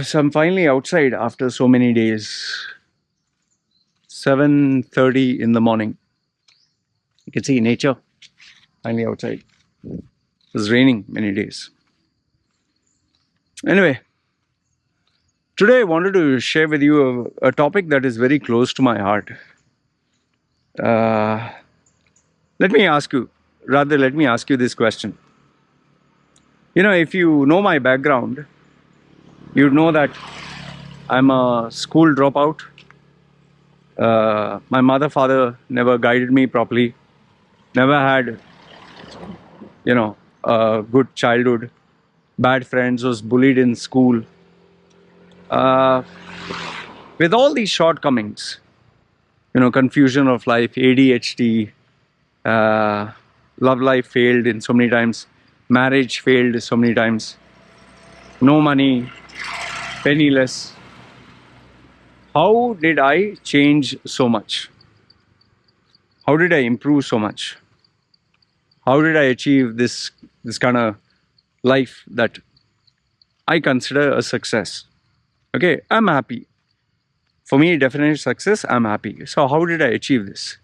Yes, I'm finally outside after so many days. 7:30 in the morning. You can see nature. Finally outside. It was raining many days. Anyway, today I wanted to share with you a topic that is very close to my heart. Uh, let me ask you this question. If you know my background, you'd know that I'm a school dropout. My mother, father never guided me properly. Never had, a good childhood. Bad friends, was bullied in school. Uh, with all these shortcomings, confusion of life, ADHD, love life failed in so many times, marriage failed so many times, no money, penniless. How did I change so much? How did I improve so much? How did I achieve this kind of life that I consider a success? Okay, I'm happy. For me, definitely success, I'm happy. So how did I achieve this?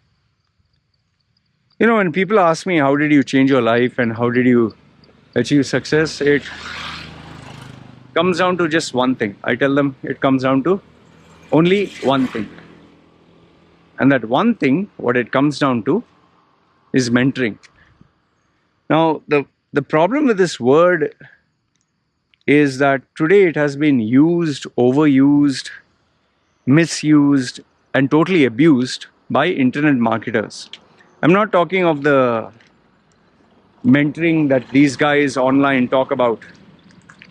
When people ask me, how did you change your life and how did you achieve success? It comes down to just one thing. I tell them it comes down to only one thing. And that one thing, what it comes down to, is mentoring. Now, the problem with this word is that today it has been used, overused, misused, and totally abused by internet marketers. I'm not talking of the mentoring that these guys online talk about.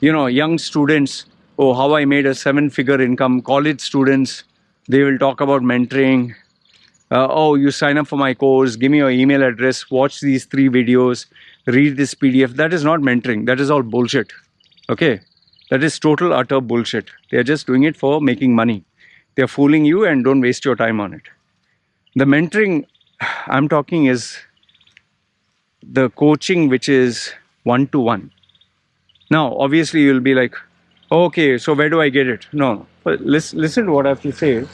Young students, oh, how I made a 7-figure income. College students, they will talk about mentoring. Oh, you sign up for my course, give me your email address, watch these 3 videos, read this PDF. That is not mentoring. That is all bullshit. Okay? That is total, utter bullshit. They are just doing it for making money. They are fooling you and don't waste your time on it. The mentoring I'm talking is the coaching which is one-to-one. Now, obviously, you'll be like, okay, so where do I get it? No, but listen to what I have to say,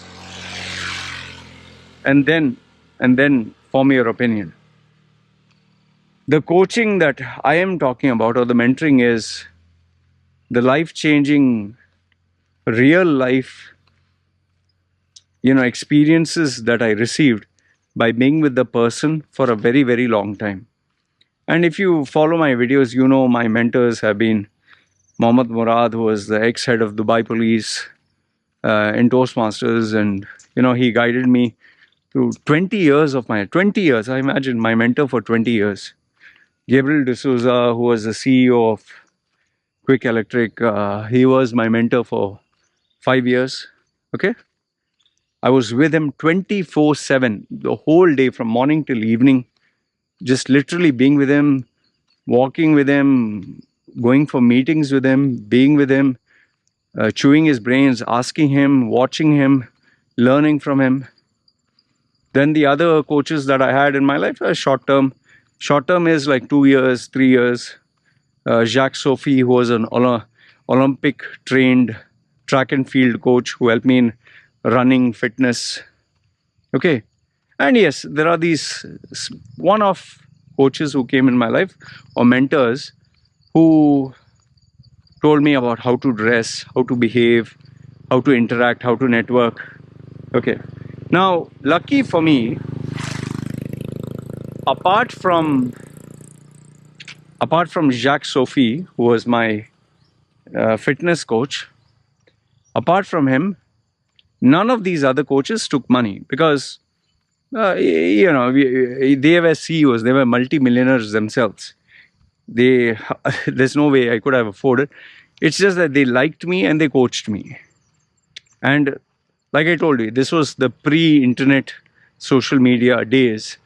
and then form your opinion. The coaching that I am talking about, or the mentoring, is the life-changing, real life, experiences that I received by being with the person for a very, very long time. And if you follow my videos, my mentors have been Mohammad Murad, who was the ex-head of Dubai Police in Toastmasters, and he guided me through 20 years. I imagine my mentor for 20 years. Gabriel D'Souza, who was the CEO of Quick Electric, he was my mentor for 5 years. Okay, I was with him 24/7, the whole day from morning till evening, just literally being with him, walking with him, going for meetings with him, being with him, chewing his brains, asking him, watching him, learning from him. Then the other coaches that I had in my life are short term. Short term is like 2 years, 3 years. Jacques Sophie, who was an Olympic trained track and field coach who helped me in running, fitness. Okay. And yes, there are these one-off coaches who came in my life, or mentors, who told me about how to dress, how to behave, how to interact, how to network. Okay. Now, lucky for me, apart from Jacques Sophie, who was my fitness coach, apart from him, none of these other coaches took money, because they were CEOs, they were multi-millionaires themselves. There's no way I could have afforded. It's just that they liked me and they coached me. And like I told you, this was the pre-internet social media days,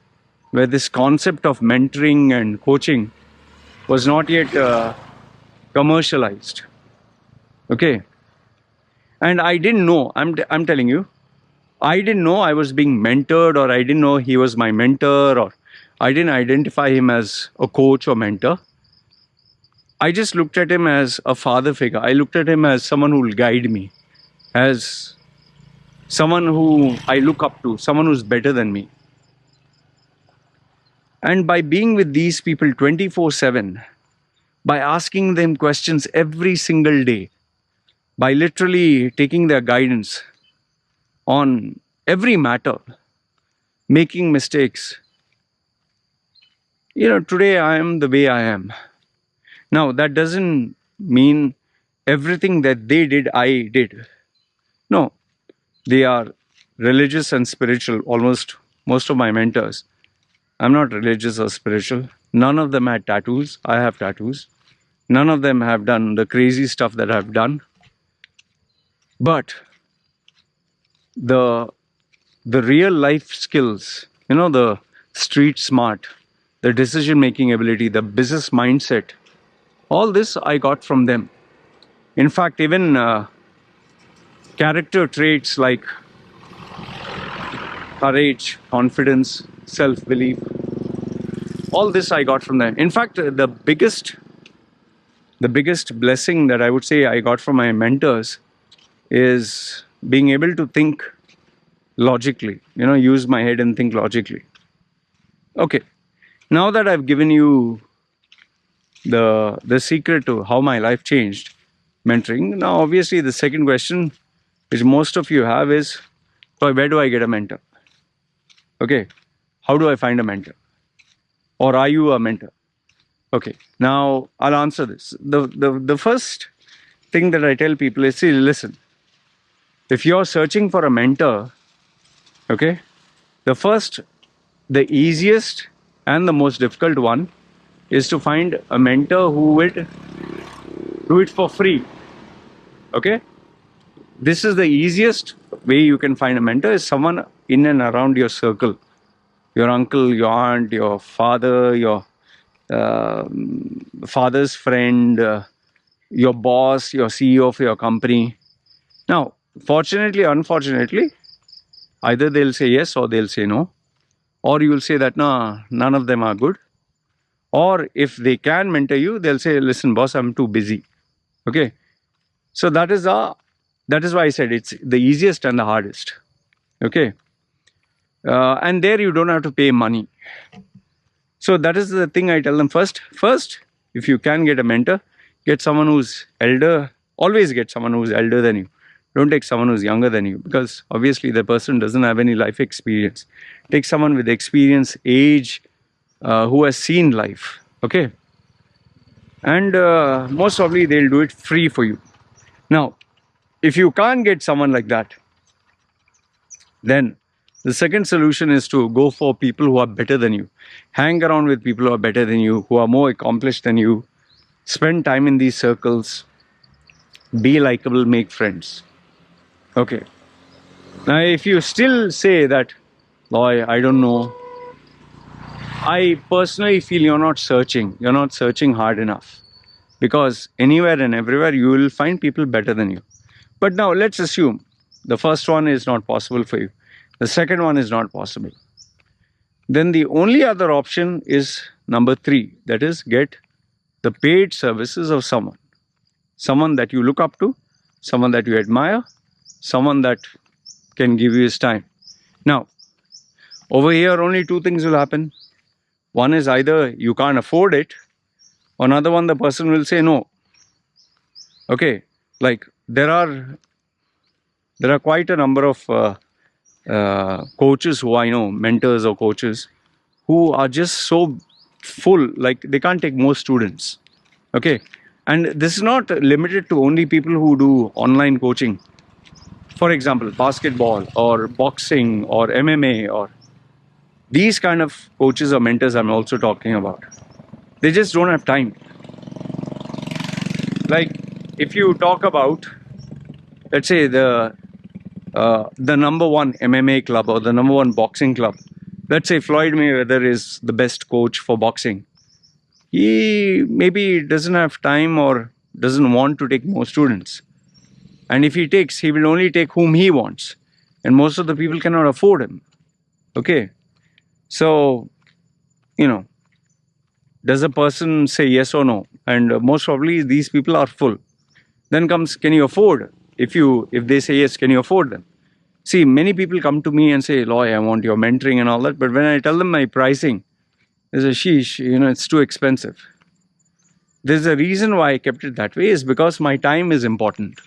where this concept of mentoring and coaching was not yet commercialized. Okay. And I didn't know, I'm telling you, I didn't know I was being mentored, or I didn't know he was my mentor, or I didn't identify him as a coach or mentor I just looked at him as a father figure. I looked at him as someone who will guide me, as someone who I look up to, someone who's better than me. And by being with these people 24/7, by asking them questions every single day, by literally taking their guidance on every matter, making mistakes, today I am the way I am. Now, that doesn't mean everything that they did, I did. No, they are religious and spiritual, almost most of my mentors. I'm not religious or spiritual. None of them had tattoos. I have tattoos. None of them have done the crazy stuff that I've done. But the real life skills, the street smart, the decision making ability, the business mindset, all this I got from them. In fact, even character traits like courage, confidence, self belief, all this I got from them. In fact, the biggest blessing that I would say I got from my mentors is being able to think logically, use my head and think logically. Okay, now that I've given you the secret to how my life changed mentoring, now obviously the second question which most of you have is, so where do I get a mentor? Okay, how do I find a mentor? Or are you a mentor? Okay, now I'll answer this. The first thing that I tell people is, see, listen, if you're searching for a mentor, okay, the easiest and the most difficult one is to find a mentor who would do it for free. Okay, this is the easiest way you can find a mentor, is someone in and around your circle, your uncle, your aunt, your father, your father's friend, your boss, your CEO of your company. Now, fortunately, unfortunately, either they'll say yes or they'll say no, or you will say that no, none of them are good. Or if they can mentor you, they'll say, listen, boss, I'm too busy. Okay, so that is why I said it's the easiest and the hardest. Okay, and there you don't have to pay money. So that is the thing I tell them first. First, if you can get a mentor, get someone who's elder. Always get someone who's elder than you. Don't take someone who's younger than you, because obviously the person doesn't have any life experience. Take someone with experience, age, who has seen life. Okay, and most probably they'll do it free for you. Now, if you can't get someone like that, then the second solution is to go for people who are better than you. Hang around with people who are better than you, who are more accomplished than you. Spend time in these circles. Be likable, make friends. Okay. Now, if you still say that, Loy, I don't know, I personally feel you're not searching hard enough. Because anywhere and everywhere you will find people better than you. But now let's assume the first one is not possible for you. The second one is not possible. Then the only other option is number 3, that is, get the paid services of someone. Someone that you look up to, someone that you admire, someone that can give you his time. Now, over here only 2 things will happen. One is either you can't afford it, or another one, the person will say no. Okay, like there are quite a number of coaches who I know, mentors or coaches, who are just so full, like they can't take more students. Okay, and this is not limited to only people who do online coaching. For example, basketball or boxing or MMA, or these kind of coaches or mentors I'm also talking about. They just don't have time. Like if you talk about, let's say the number 1 MMA club or the number 1 boxing club. Let's say Floyd Mayweather is the best coach for boxing. He maybe doesn't have time or doesn't want to take more students. And if he takes, he will only take whom he wants. And most of the people cannot afford him. Okay. So, does a person say yes or no? and most probably these people are full. Then comes, can you afford? If they say yes, can you afford them? See, many people come to me and say, Loy, I want your mentoring and all that. But when I tell them my pricing, they say, sheesh, it's too expensive. There's a reason why I kept it that way, is because my time is important.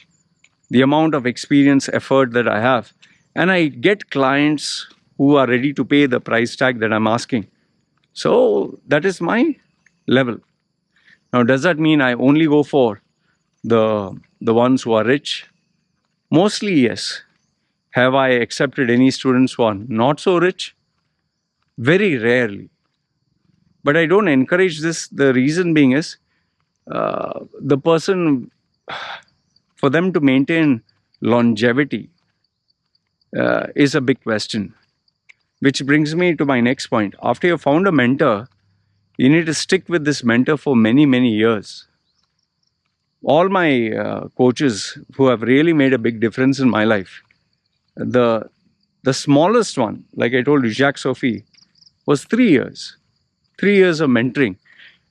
The amount of experience, effort that I have. And I get clients who are ready to pay the price tag that I'm asking. So that is my level. Now, does that mean I only go for the ones who are rich? Mostly, yes. Have I accepted any students who are not so rich? Very rarely. But I don't encourage this. The reason being is the person, for them to maintain longevity is a big question. Which brings me to my next point. After you've found a mentor, you need to stick with this mentor for many, many years. All my coaches who have really made a big difference in my life, the smallest one, like I told you, Jacques Sophie, was 3 years. 3 years of mentoring.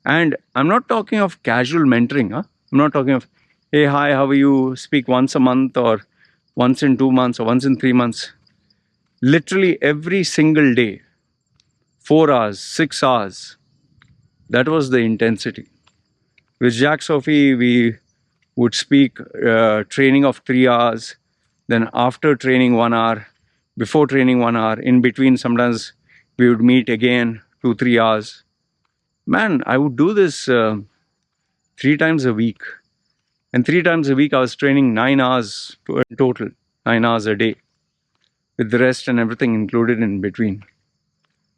And I'm not talking of casual mentoring. Huh? I'm not talking of, hey, hi, how are you? Speak once a month or once in 2 months or once in 3 months. Literally every single day, 4 hours, 6 hours. That was the intensity. With Jacques Sophie, we would speak training of 3 hours, then after training 1 hour, before training 1 hour, in between sometimes we would meet again 2-3 hours. Man, I would do this 3 times a week. And 3 times a week I was training 9 hours in total, 9 hours a day, with the rest and everything included in between.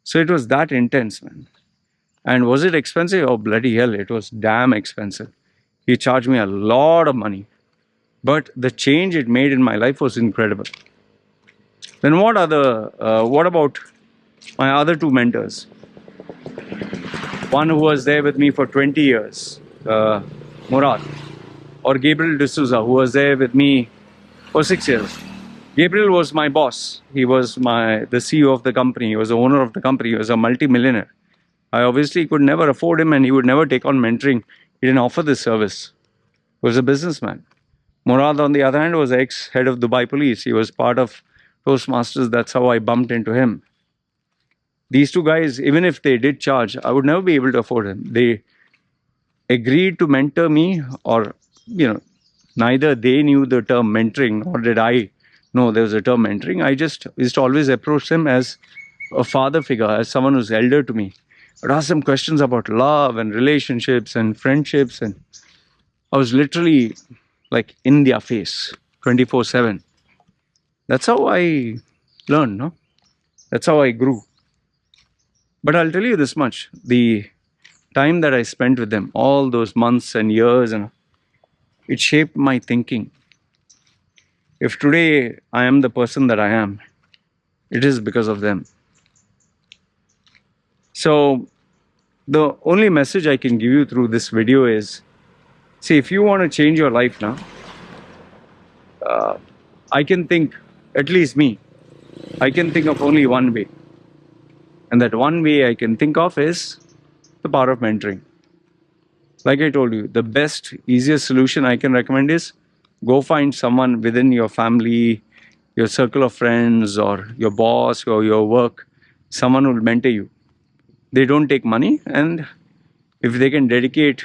So it was that intense, man. And was it expensive? Oh, bloody hell, it was damn expensive. He charged me a lot of money. But the change it made in my life was incredible. Then what about my other 2 mentors? One who was there with me for 20 years, Murad, or Gabriel D'Souza, who was there with me for 6 years. Gabriel was my boss. He was the CEO of the company. He was the owner of the company. He was a multi-millionaire. I obviously could never afford him, and he would never take on mentoring. He didn't offer this service. He was a businessman. Murad, on the other hand, was ex-head of Dubai police. He was part of Toastmasters. That's how I bumped into him. These 2 guys, even if they did charge, I would never be able to afford them. They agreed to mentor me, or, neither they knew the term mentoring, nor did I know there was a term mentoring. I just used to always approach them as a father figure, as someone who's elder to me. I'd ask them questions about love and relationships and friendships, and I was literally like in their face 24/7. That's how I learned, no? That's how I grew. But I'll tell you this much, the time that I spent with them, all those months and years, and it shaped my thinking. If today I am the person that I am, it is because of them. So the only message I can give you through this video is, see, if you want to change your life now, I can think, at least me, I can think of only one way. And that one way I can think of is the power of mentoring. Like I told you, the best, easiest solution I can recommend is go find someone within your family, your circle of friends, or your boss, or your work, someone who will mentor you. They don't take money, and if they can dedicate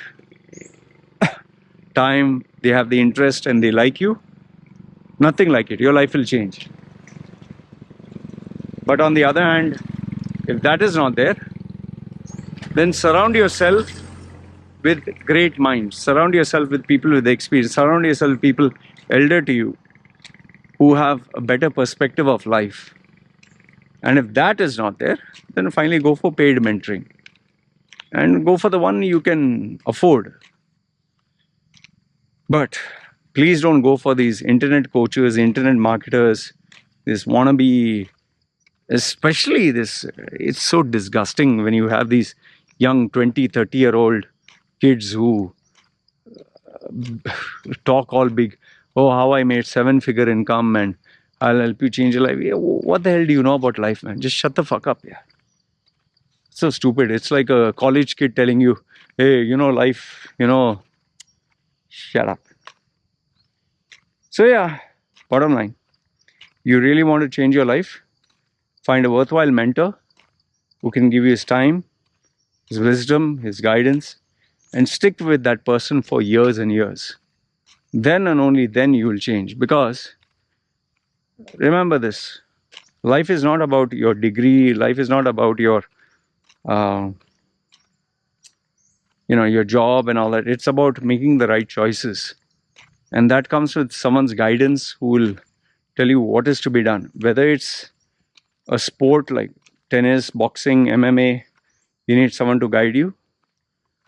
time, they have the interest, and they like you, nothing like it. Your life will change. But on the other hand, if that is not there, then surround yourself with great minds. Surround yourself with people with experience. Surround yourself with people elder to you who have a better perspective of life. And if that is not there, then finally go for paid mentoring. And go for the one you can afford. But please don't go for these internet coaches, internet marketers, this wannabe, especially this, it's so disgusting when you have these young 20, 30-year-old kids who talk all big. Oh, how I made 7-figure income and I'll help you change your life. Yeah, what the hell do you know about life, man? Just shut the fuck up, yeah. So stupid. It's like a college kid telling you, hey, life, shut up. So, yeah, bottom line, you really want to change your life? Find a worthwhile mentor who can give you his time, his wisdom, his guidance, and stick with that person for years and years. Then and only then you will change. Because remember this, life is not about your degree, life is not about uh, your job and all that. It's about making the right choices. And that comes with someone's guidance who will tell you what is to be done. Whether it's a sport like tennis, boxing, MMA, you need someone to guide you.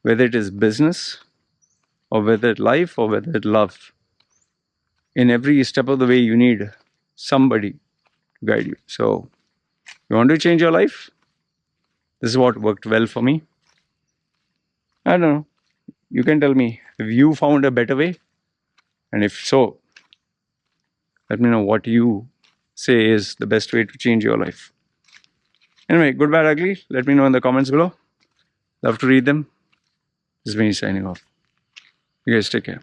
Whether it is business, or whether it's life, or whether it's love. In every step of the way, you need somebody to guide you. So, you want to change your life? This is what worked well for me. I don't know. You can tell me if you found a better way. And if so, let me know what you say is the best way to change your life. Anyway, good, bad, ugly. Let me know in the comments below. Love to read them. This is me signing off. You guys take care.